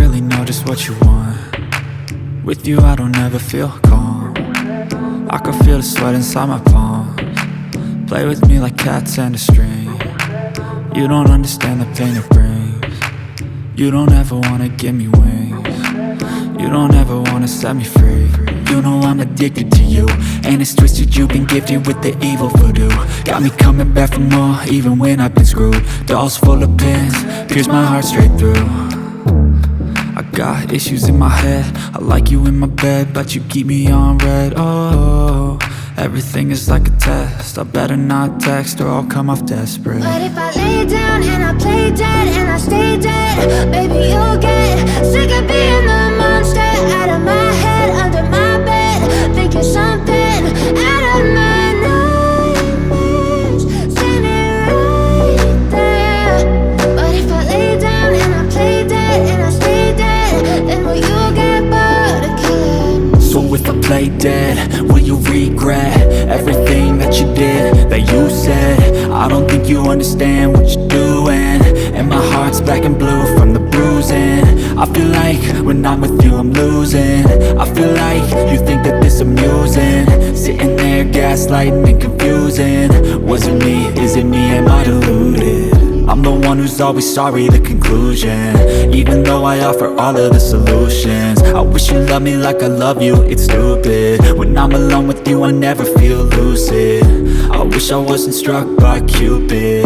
really know just what you want. With you I don't ever feel calm. I can feel the sweat inside my palms. Play with me like cats and a string. You don't understand the pain it brings. You don't ever wanna give me wings. You don't ever wanna set me free. You know I'm addicted to you, and it's twisted, you've been gifted with the evil voodoo. Got me coming back for more, even when I've been screwed. Dolls full of pins, pierce my heart straight through. I got issues in my head, I like you in my bed, but you keep me on red. Oh, everything is like a test, I better not text or I'll come off desperate. But if I lay down and I play dead and I stay dead, baby you'll get sick of being the monster out of my head, under my bed, thinking something out of my nightmares, standing right there. But if I lay down and I play dead and I stay dead, then will you get bored of killing me? So if I play dead, will you regret everything that you did, that you said? I don't think you understand what you're doing, and my heart's black and blue from the bruising. I feel like when I'm with you I'm losing. I feel like you think that this amusing, sitting there gaslighting and confusing. Was it me? Is it me? Am I deluded? I'm the one who's always sorry, the conclusion, even though I offer all of the solutions. I wish you loved me like I love you, it's stupid. When I'm alone with you I never feel lucid. I wish I wasn't struck by Cupid.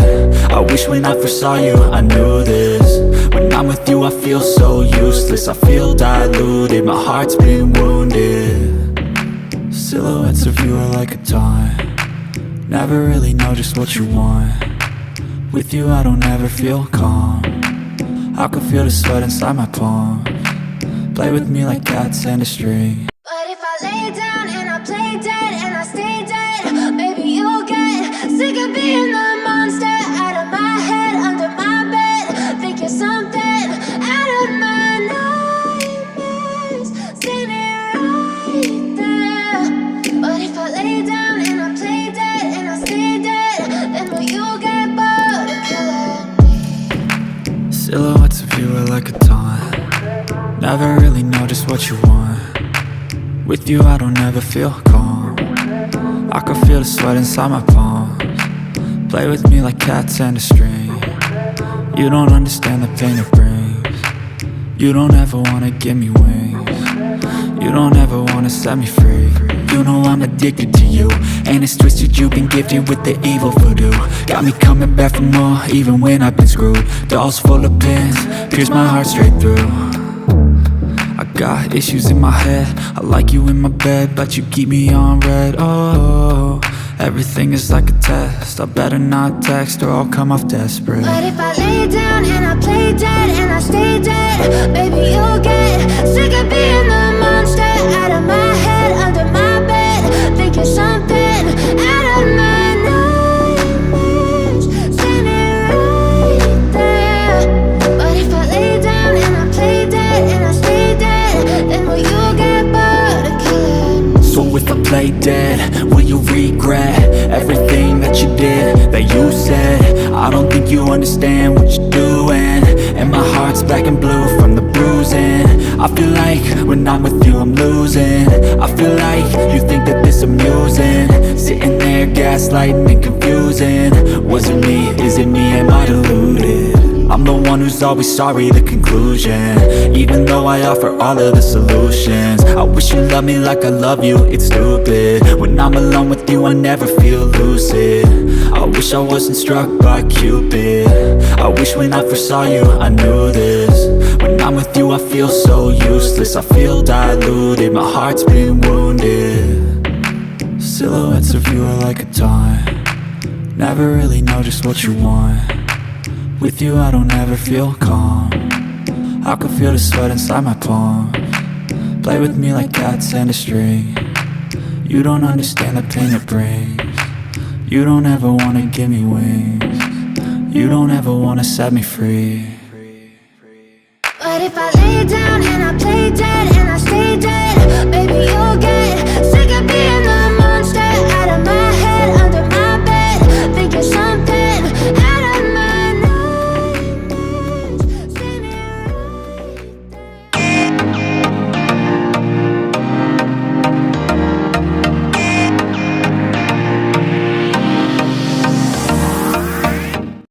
I wish when I first saw you I knew this. When I'm with you I feel so useless, I feel diluted, my heart's been wounded. Silhouettes of you are like a taunt, never really know just what you want. With you I don't ever feel calm, I can feel the sweat inside my palms. Play with me like cats and a string. But if I lay down and I play dead and I stay dead, baby you'll get sick of being the monster out of my head, under my bed, thinking something out of my nightmares, standing right there. But if I lay down and I play dead and I stay dead, then will you get bored of killing me? Silhouettes of you are like a taunt, never really know just what you want. With you I don't ever feel calm, I can feel the sweat inside my palms. Play with me like cats and a string. You don't understand the pain it brings. You don't ever wanna give me wings. You don't ever wanna set me free. You know I'm addicted to you, and it's twisted, you've been gifted with the evil voodoo. Got me coming back for more, even when I've been screwed. Dolls full of pins, pierce my heart straight through. I got issues in my head, I like you in my bed, but you keep me on red. Oh, everything is like a test, I better not text or I'll come off desperate. But if I lay down and I play dead and I stay dead, baby you'll get sick of being the monster out of my head, under my bed, thinking something out of my nightmares, standing right there. But if I lay down and I play dead and I stay dead, then will you get bored of killing me? So if I play dead, will you regret everything that you did, that you said? I don't think you understand what you're doing, and my heart's black and blue from the bruising. I feel like when I'm with you I'm losing. I feel like you think that this amusing, sitting there gaslighting and confusing. Was it me? Is it me? Am I deluded? I'm the one who's always sorry, the conclusion, even though I offer all of the solutions. I wish you loved me like I love you, it's stupid. When I'm alone with you I never feel lucid. I wish I wasn't struck by Cupid. I wish when I first saw you I knew this. When I'm with you I feel so useless, I feel diluted, my heart's been wounded. Silhouettes of you are like a taunt, never really know just what you want. With you I don't ever feel calm, I can feel the sweat inside my palms. Play with me like cats and a string. You don't understand the pain it brings. You don't ever wanna give me wings. You don't ever wanna set me free. But if I lay down and I play dead and I stay dead, baby you'll get